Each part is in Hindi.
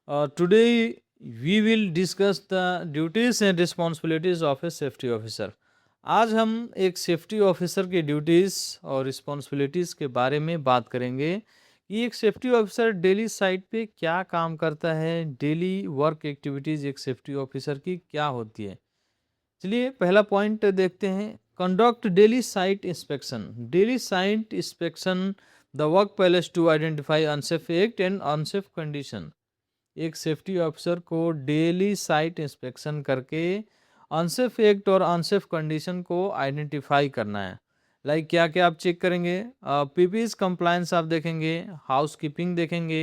Today we will discuss the duties and responsibilities of a safety officer. आज हम एक सेफ्टी ऑफिसर की ड्यूटीज़ और रिस्पॉन्सिबिलिटीज़ के बारे में बात करेंगे कि एक सेफ्टी ऑफिसर डेली साइट पे क्या काम करता है, डेली वर्क एक्टिविटीज़ एक सेफ्टी ऑफिसर की क्या होती है। चलिए पहला पॉइंट देखते हैं। Conduct daily site inspection. Daily site inspection the work place to identify unsafe act and unsafe condition. एक सेफ्टी ऑफिसर को डेली साइट इंस्पेक्शन करके अनसेफ एक्ट और अनसेफ कंडीशन को आइडेंटिफाई करना है। लाइक क्या क्या आप चेक करेंगे? पीपीज कंप्लायंस आप देखेंगे, हाउस कीपिंग देखेंगे।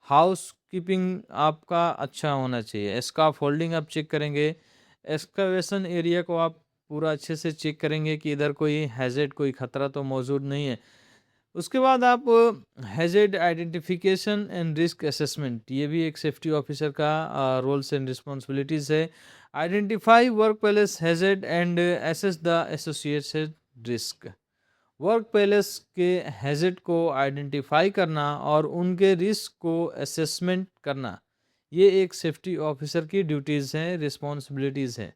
हाउस कीपिंग आपका अच्छा होना चाहिए। स्काफ होल्डिंग आप चेक करेंगे। एक्सकवेशन एरिया को आप पूरा अच्छे से चेक करेंगे कि इधर कोई हैजेड, कोई खतरा तो मौजूद नहीं है। उसके बाद आप hazard identification and risk assessment, ये भी एक सेफ्टी ऑफिसर का रोल्स एंड रिस्पॉन्सिबिलिटीज है। Identify work place hazard and assess the associated risk. Work place के हैजेड को आइडेंटिफाई करना और उनके रिस्क को असेसमेंट करना, ये एक सेफ्टी ऑफिसर की ड्यूटीज़ हैं, रिस्पॉन्सिबिलिटीज़ हैं।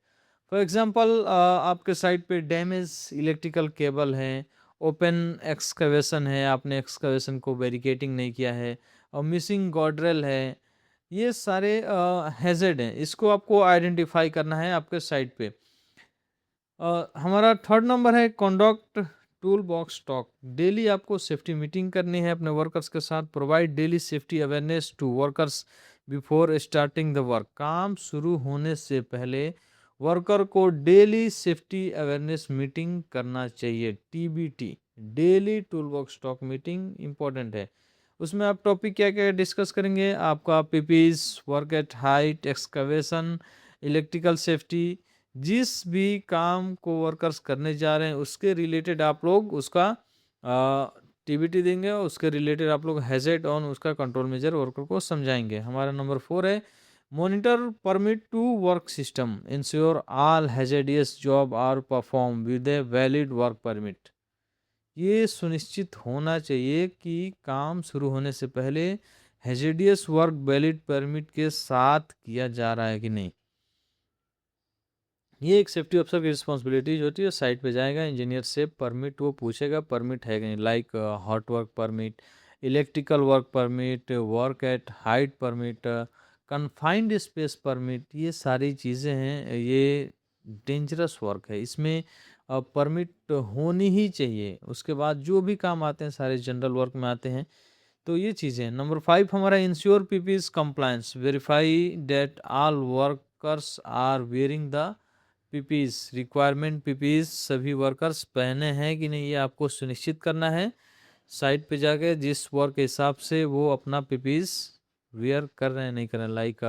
फॉर एग्जांपल आपके साइट पे डैमेज इलेक्ट्रिकल केबल है, ओपन एक्सकवेशन है, आपने एक्सकवेशन को बैरिकेटिंग नहीं किया है, और मिसिंग गार्ड्रेल है, ये सारे हैजेड हैं। इसको आपको आइडेंटिफाई करना है आपके साइट पे। हमारा थर्ड नंबर है conduct tool box talk. Daily आपको सेफ्टी मीटिंग करनी है अपने वर्कर्स के साथ। Provide daily safety awareness to workers before starting the work. काम शुरू होने से पहले वर्कर को डेली सेफ्टी अवेयरनेस मीटिंग करना चाहिए। TBT, daily tool box talk meeting important है। उसमें आप टॉपिक क्या क्या डिस्कस करेंगे? आपका PPs, work at height, excavation, electrical safety. जिस भी काम को वर्कर्स करने जा रहे हैं उसके रिलेटेड आप लोग उसका टीबीटी देंगे, और उसके रिलेटेड आप लोग हैजेड ऑन उसका कंट्रोल मेजर वर्कर को समझाएंगे। हमारा नंबर 4 है monitor permit to work system. Ensure all hazardous job are perform with a valid work permit. ये सुनिश्चित होना चाहिए कि काम शुरू होने से पहले हैजेडियस वर्क वैलिड परमिट के साथ किया जा रहा है कि नहीं। ये एक सेफ्टी अफसर की रिस्पॉन्सिबिलिटीज होती है। साइट पे जाएगा, इंजीनियर से परमिट वो पूछेगा, परमिट है कि नहीं। Like hot work permit, electrical work permit, work at height permit, confined space permit, ये सारी चीज़ें हैं। ये डेंजरस वर्क है, इसमें परमिट होनी ही चाहिए। उसके बाद जो भी काम आते हैं सारे जनरल वर्क में आते हैं। तो ये चीज़ें हैं। नंबर 5 हमारा ensure PPEs compliance. Verify that all workers are wearing the PPEs requirement. PPEs सभी वर्कर्स पहने हैं कि नहीं, ये आपको सुनिश्चित करना है। साइट पे जाके जिस वर्क के हिसाब से वो अपना पीपीज वेयर कर रहे हैं नहीं कर रहे हैं। लाइक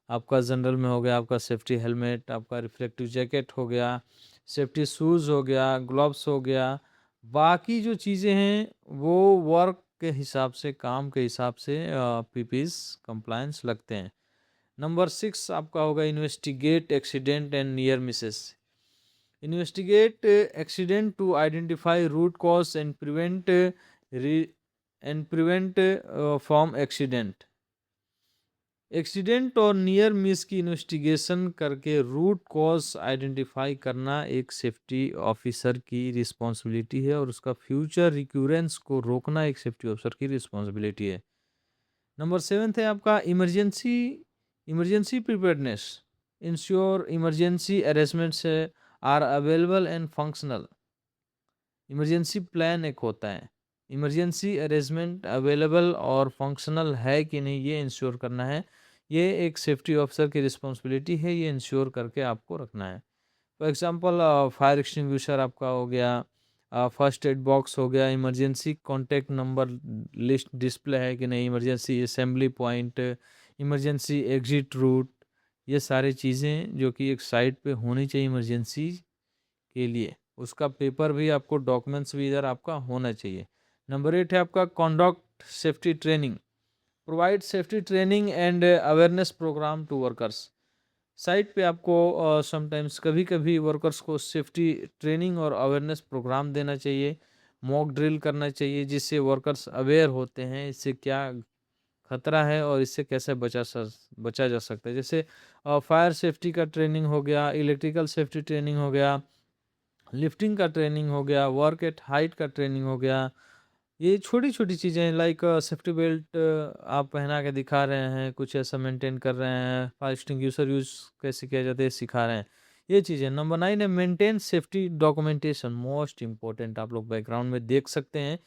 आपका जनरल में हो गया आपका सेफ्टी हेलमेट, आपका रिफ्लेक्टिव जैकेट हो गया, सेफ्टी शूज़ हो गया, ग्लव्स हो गया। बाकी जो चीज़ें हैं वो वर्क के हिसाब से, काम के हिसाब से पीपीज कंप्लायंस लगते हैं। नंबर 6 आपका होगा investigate accident and near misses. Investigate accident to identify root cause and prevent from accident. Accident और नियर मिस की इन्वेस्टिगेशन करके रूट कॉज आइडेंटिफाई करना एक सेफ्टी ऑफिसर की रिस्पॉन्सिबिलिटी है, और उसका फ्यूचर रिक्यूरेंस को रोकना एक सेफ्टी ऑफिसर की रिस्पॉन्सिबिलिटी है। नंबर 7 है आपका emergency preparedness. Ensure emergency arrangements are available and functional. Emergency plan एक होता है, इमरजेंसी अरेंजमेंट अवेलेबल और फंक्शनल है कि नहीं ये इंश्योर करना है। ये एक सेफ्टी ऑफिसर की रिस्पॉन्सिबिलिटी है, ये इंश्योर करके आपको रखना है। फॉर एग्जांपल फायर एक्सटिंग्विशर आपका हो गया, फर्स्ट एड बॉक्स हो गया, emergency contact number list display है कि नहीं, emergency assembly point, emergency exit root, ये सारी चीज़ें जो कि एक साइट पे होनी चाहिए इमरजेंसी के लिए। उसका पेपर भी आपको, डॉक्यूमेंट्स भी इधर आपका होना चाहिए। नंबर 8 है आपका conduct safety training. Provide safety training and awareness program to workers. Site पे आपको समटाइम्स कभी कभी वर्कर्स को सेफ्टी ट्रेनिंग और अवेयरनेस प्रोग्राम देना चाहिए, मॉक ड्रिल करना चाहिए, जिससे वर्कर्स अवेयर होते हैं इससे क्या खतरा है और इससे कैसे बचा जा सकता है। जैसे फायर सेफ्टी का ट्रेनिंग हो गया, इलेक्ट्रिकल सेफ्टी ट्रेनिंग हो गया, लिफ्टिंग का ट्रेनिंग हो गया, वर्क एट हाइट का ट्रेनिंग हो गया। ये छोटी-छोटी चीज़ें लाइक सेफ्टी बेल्ट आप पहना के दिखा रहे हैं, कुछ ऐसा मेंटेन कर रहे हैं, फायर एक्सटिंग्विशर यूज़ कैसे किया जाता है सिखा रहे हैं, ये चीज़ें। नंबर 9 है maintain safety documentation, most important आप लोग बैकग्राउंड में देख सकते हैं।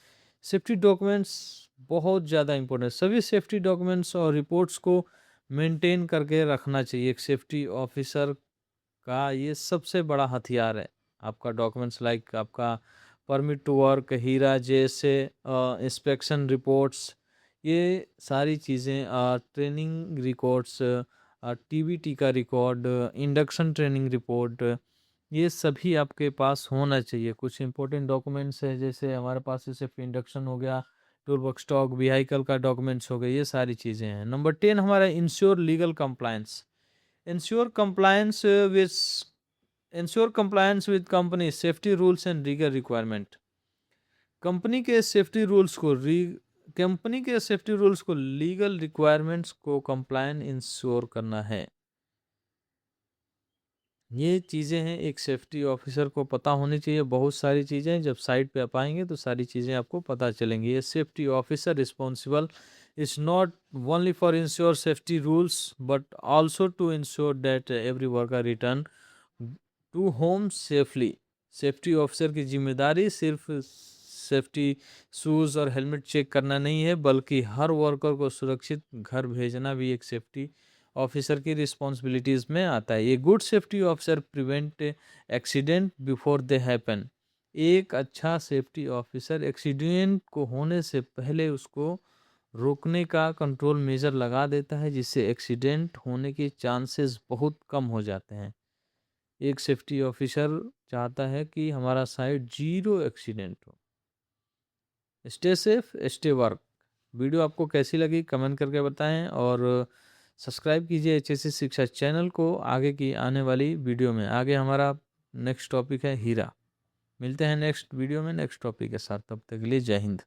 सेफ्टी डॉक्यूमेंट्स बहुत ज़्यादा इम्पोर्टेंट, सभी सेफ्टी डॉक्यूमेंट्स और रिपोर्ट्स को मेंटेन करके रखना चाहिए। एक सेफ्टी ऑफिसर का ये सबसे बड़ा हथियार है। आपका डॉक्यूमेंट्स लाइक आपका परमिट टू वर्क, हीरा जैसे इंस्पेक्शन रिपोर्ट्स, ये सारी चीज़ें, ट्रेनिंग रिकॉर्ड्स, टीबीटी का रिकॉर्ड, इंडक्शन ट्रेनिंग रिपोर्ट, ये सभी आपके पास होना चाहिए। कुछ इंपॉर्टेंट डॉक्यूमेंट्स है जैसे हमारे पास जैसे इंडक्शन हो गया, टूल वर्क स्टॉक, व्हीकल का डॉक्यूमेंट्स हो गए, ये सारी चीज़ें हैं। नंबर 10 हमारा ensure legal compliance. ensure compliance with ensure compliance with company safety rules and legal requirement। Company के सेफ्टी रूल्स को कंपनी के सेफ्टी रूल्स को लीगल रिक्वायरमेंट्स को कंप्लायंट इंश्योर करना है। ये चीज़ें हैं एक सेफ्टी ऑफिसर को पता होनी चाहिए। बहुत सारी चीज़ें जब साइट पे आप आएंगे तो सारी चीज़ें आपको पता चलेंगी। ये safety officer responsible is not only for ensure safety rules but also to ensure that every worker return to home safely। Safety officer की जिम्मेदारी सिर्फ सेफ्टी शूज़ और हेलमेट चेक करना नहीं है, बल्कि हर वर्कर को सुरक्षित घर भेजना भी एक सेफ्टी ऑफिसर की रिस्पॉन्सिबिलिटीज़ में आता है। ये good safety officer prevent accident before they happen. एक अच्छा सेफ्टी ऑफिसर एक्सीडेंट को होने से पहले उसको रोकने का कंट्रोल मेजर लगा देता है, जिससे एक्सीडेंट होने के चांसेस बहुत कम हो जाते हैं। एक सेफ्टी ऑफिसर चाहता है कि हमारा साइट जीरो एक्सीडेंट हो। Stay safe, stay work. Video आपको कैसी लगी कमेंट करके बताएं और सब्सक्राइब कीजिए HSC शिक्षा चैनल को आगे की आने वाली वीडियो में। आगे हमारा नेक्स्ट टॉपिक है हीरा। मिलते हैं नेक्स्ट वीडियो में नेक्स्ट टॉपिक के साथ, तब तक के लिए जय हिंद।